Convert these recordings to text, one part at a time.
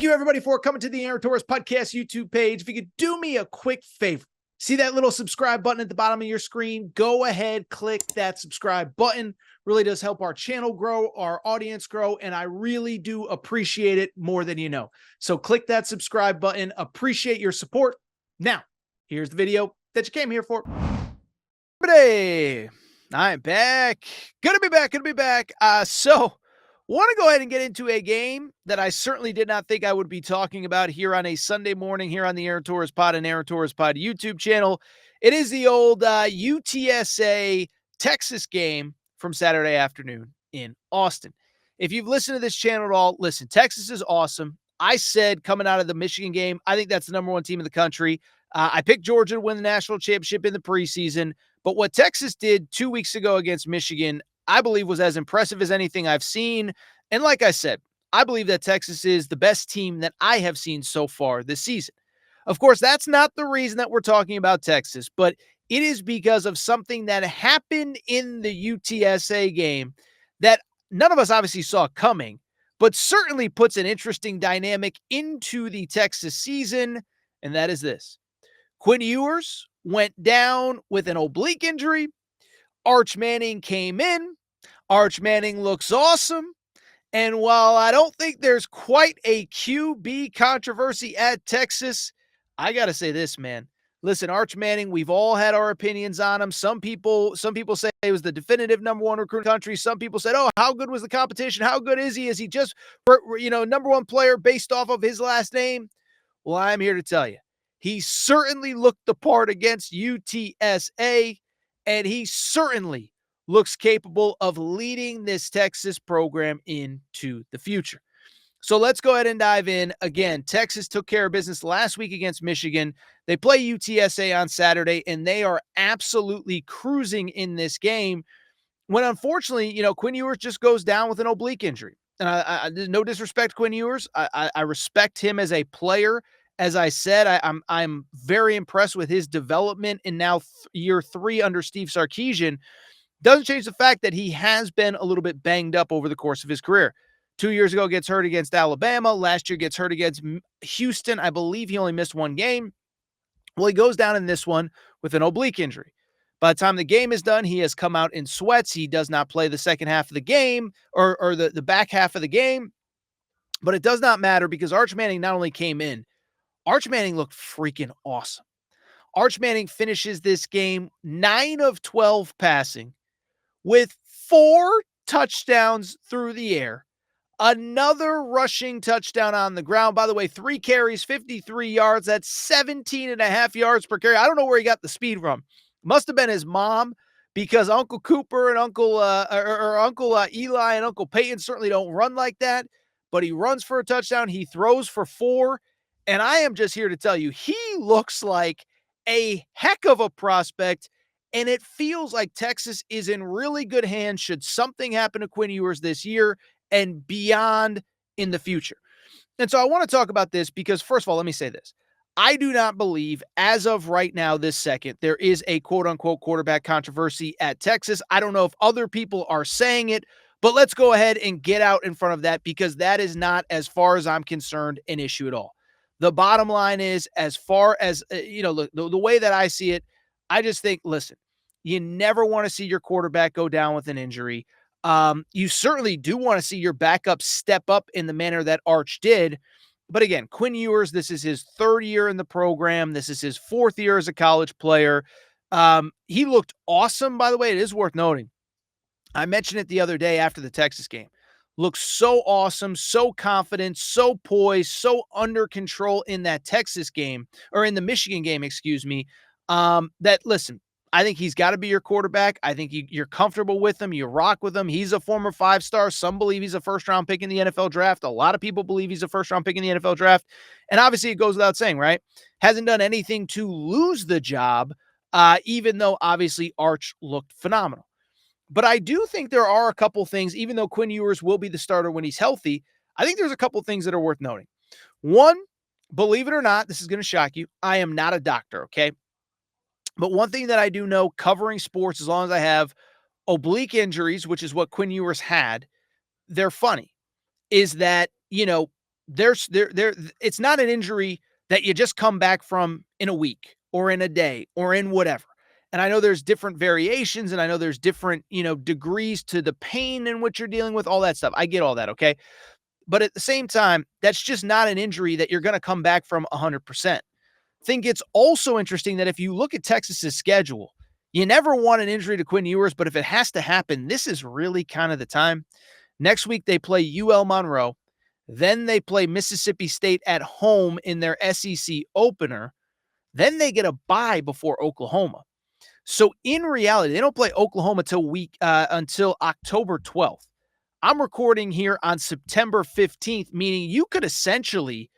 Thank you, everybody, for coming to the Aaron Torres Podcast YouTube page. If you could do me a quick favor, see that little subscribe button at the bottom of your screen? Go ahead, click that subscribe button. Really does help our channel grow, our audience grow, and I really do appreciate it more than you know. So click that subscribe button. Appreciate your support. Now, here's the video that you came here for. Hey, I'm back. Good to be back. Want to go ahead and get into a game that I certainly did not think I would be talking about here on a Sunday morning here on the Aaron Torres Pod and Aaron Torres Pod YouTube channel. It is the old UTSA Texas game from Saturday afternoon in Austin. If you've listened to this channel at all, listen, Texas is awesome. I said coming out of the Michigan game, I think that's the number one team in the country. I picked Georgia to win the national championship in the preseason. But what Texas did 2 weeks ago against Michigan, I believe was as impressive as anything I've seen. And like I said, I believe that Texas is the best team that I have seen so far this season. Of course, that's not the reason that we're talking about Texas, but it is because of something that happened in the UTSA game that none of us obviously saw coming, but certainly puts an interesting dynamic into the Texas season, and that is this. Quinn Ewers went down with an oblique injury. Arch Manning came in. Arch Manning looks awesome. And while I don't think there's quite a QB controversy at Texas, I got to say this, man. Listen, Arch Manning, we've all had our opinions on him. Some people say it was the definitive number one recruit in the country. Some people said, oh, how good was the competition? How good is he? Is he just, number one player based off of his last name? Well, I'm here to tell you. He certainly looked the part against UTSA, and he certainly looks capable of leading this Texas program into the future. So let's go ahead and dive in. Again, Texas took care of business last week against Michigan. They play UTSA on Saturday, and they are absolutely cruising in this game when, unfortunately, Quinn Ewers just goes down with an oblique injury. And I no disrespect, Quinn Ewers. I respect him as a player. As I said, I'm very impressed with his development in now year 3 under Steve Sarkisian. Doesn't change the fact that he has been a little bit banged up over the course of his career. 2 years ago, gets hurt against Alabama. Last year, gets hurt against Houston. I believe he only missed one game. Well, he goes down in this one with an oblique injury. By the time the game is done, he has come out in sweats. He does not play the second half of the game or the back half of the game. But it does not matter because Arch Manning not only came in, Arch Manning looked freaking awesome. Arch Manning finishes this game 9 of 12 passing with 4 touchdowns through the air, another rushing touchdown on the ground. By the way, 3 carries, 53 yards. That's 17 and a half yards per carry. I don't know where he got the speed from. Must have been his mom, because Uncle Cooper and Uncle Eli and Uncle Peyton certainly don't run like that. But he runs for a touchdown. He throws for 4. And I am just here to tell you, he looks like a heck of a prospect, and it feels like Texas is in really good hands should something happen to Quinn Ewers this year and beyond in the future. And so I want to talk about this because, first of all, let me say this. I do not believe, as of right now, this second, there is a quote-unquote quarterback controversy at Texas. I don't know if other people are saying it, but let's go ahead and get out in front of that because that is not, as far as I'm concerned, an issue at all. The bottom line is, as far as, the way that I see it, I just think, listen, you never want to see your quarterback go down with an injury. You certainly do want to see your backup step up in the manner that Arch did. But again, Quinn Ewers, this is his 3rd year in the program. This is his 4th year as a college player. He looked awesome, by the way. It is worth noting. I mentioned it the other day after the Texas game. Looks so awesome, so confident, so poised, so under control in that Texas game, or in the Michigan game, excuse me, that, listen, I think he's got to be your quarterback. I think you're comfortable with him. You rock with him. He's a former 5-star. Some believe he's a first-round pick in the NFL draft. A lot of people believe he's a first-round pick in the NFL draft. And obviously, it goes without saying, right? Hasn't done anything to lose the job, even though, obviously, Arch looked phenomenal. But I do think there are a couple things, even though Quinn Ewers will be the starter when he's healthy, I think there's a couple things that are worth noting. One, believe it or not, this is going to shock you. I am not a doctor, okay? But one thing that I do know, covering sports, as long as I have oblique injuries, which is what Quinn Ewers had, they're funny, is that, it's not an injury that you just come back from in a week or in a day or in whatever. And I know there's different variations and I know there's different, degrees to the pain in which you're dealing with, all that stuff. I get all that, okay? But at the same time, that's just not an injury that you're going to come back from 100%. I think it's also interesting that if you look at Texas's schedule, you never want an injury to Quinn Ewers, but if it has to happen, this is really kind of the time. Next week, they play UL Monroe. Then they play Mississippi State at home in their SEC opener. Then they get a bye before Oklahoma. So in reality, they don't play Oklahoma until October 12th. I'm recording here on September 15th, meaning you could essentially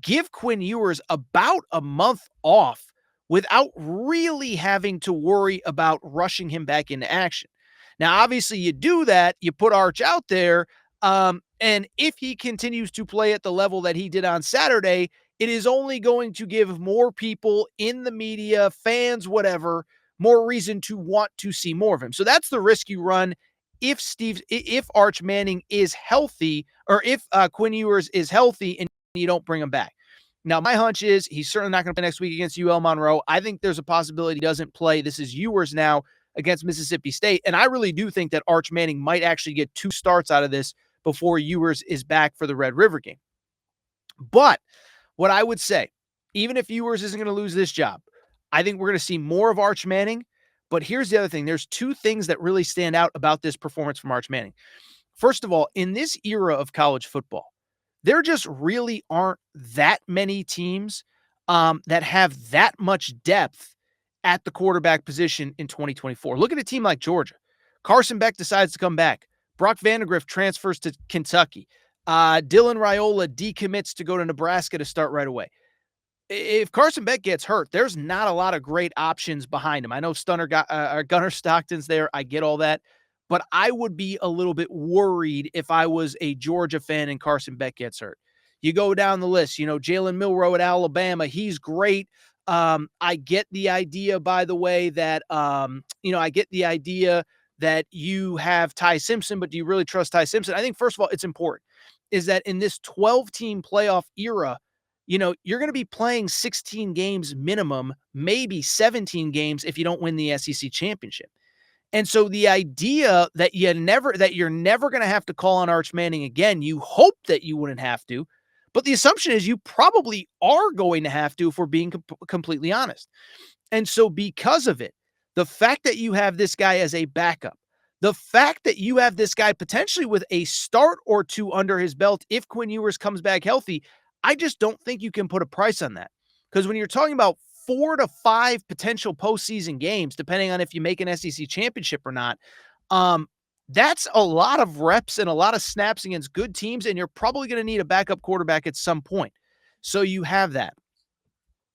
give Quinn Ewers about a month off without really having to worry about rushing him back into action. Now, obviously, you do that, you put Arch out there, and if he continues to play at the level that he did on Saturday, it is only going to give more people in the media, fans, whatever, more reason to want to see more of him. So that's the risk you run if Arch Manning is healthy, or if Quinn Ewers is healthy and you don't bring him back. Now, my hunch is he's certainly not going to play next week against UL Monroe. I think there's a possibility he doesn't play. This is Ewers now against Mississippi State. And I really do think that Arch Manning might actually get 2 starts out of this before Ewers is back for the Red River game. But what I would say, even if Ewers isn't going to lose this job, I think we're going to see more of Arch Manning. But here's the other thing. There's 2 things that really stand out about this performance from Arch Manning. First of all, in this era of college football, there just really aren't that many teams that have that much depth at the quarterback position in 2024. Look at a team like Georgia. Carson Beck decides to come back. Brock Vandegrift transfers to Kentucky. Dylan Raiola decommits to go to Nebraska to start right away. If Carson Beck gets hurt, there's not a lot of great options behind him. I know Gunnar Stockton's there. I get all that. But I would be a little bit worried if I was a Georgia fan and Carson Beck gets hurt. You go down the list, Jalen Milroe at Alabama. He's great. I get the idea, by the way, that, that you have Ty Simpson, but do you really trust Ty Simpson? I think, first of all, it's important is that in this 12-team playoff era, you're going to be playing 16 games minimum, maybe 17 games if you don't win the SEC championship. And so the idea that you're never going to have to call on Arch Manning again, you hope that you wouldn't have to, but the assumption is you probably are going to have to, if we're being completely honest. And so because of it, the fact that you have this guy as a backup, the fact that you have this guy potentially with a start or 2 under his belt if Quinn Ewers comes back healthy, I just don't think you can put a price on that. Because when you're talking about 4 to 5 potential postseason games, depending on if you make an SEC championship or not, that's a lot of reps and a lot of snaps against good teams, and you're probably going to need a backup quarterback at some point. So you have that.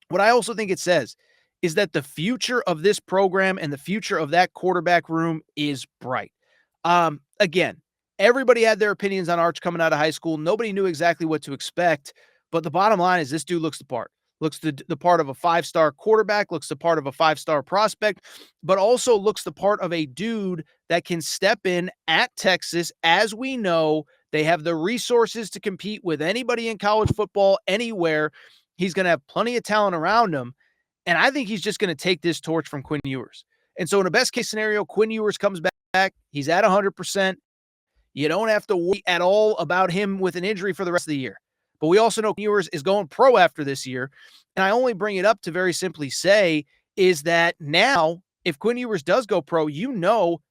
What I also think it says is that the future of this program and the future of that quarterback room is bright. Again, everybody had their opinions on Arch coming out of high school. Nobody knew exactly what to expect, but the bottom line is this dude looks the part. Looks the part of a 5-star quarterback, looks the part of a 5-star prospect, but also looks the part of a dude that can step in at Texas. As we know, they have the resources to compete with anybody in college football anywhere. He's going to have plenty of talent around him, and I think he's just going to take this torch from Quinn Ewers. And so in a best-case scenario, Quinn Ewers comes back. He's at 100%. You don't have to worry at all about him with an injury for the rest of the year. But we also know Ewers is going pro after this year. And I only bring it up to very simply say is that now, if Quinn Ewers does go pro,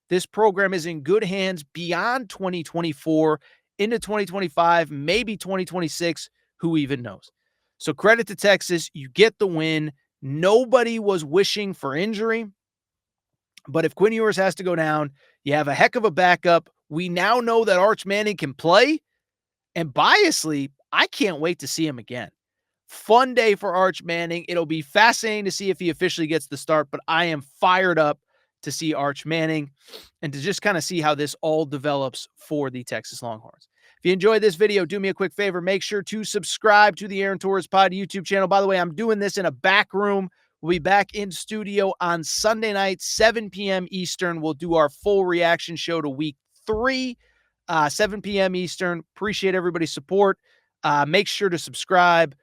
this program is in good hands beyond 2024 into 2025, maybe 2026, who even knows. So credit to Texas. You get the win. Nobody was wishing for injury. But if Quinn Ewers has to go down, you have a heck of a backup. We now know that Arch Manning can play. And biasly, I can't wait to see him again. Fun day for Arch Manning. It'll be fascinating to see if he officially gets the start, but I am fired up to see Arch Manning and to just kind of see how this all develops for the Texas Longhorns. If you enjoyed this video, do me a quick favor. Make sure to subscribe to the Aaron Torres Pod YouTube channel. By the way, I'm doing this in a back room. We'll be back in studio on Sunday night, 7 p.m. Eastern. We'll do our full reaction show to week 3. 7 p.m. Eastern. Appreciate everybody's support. Make sure to subscribe.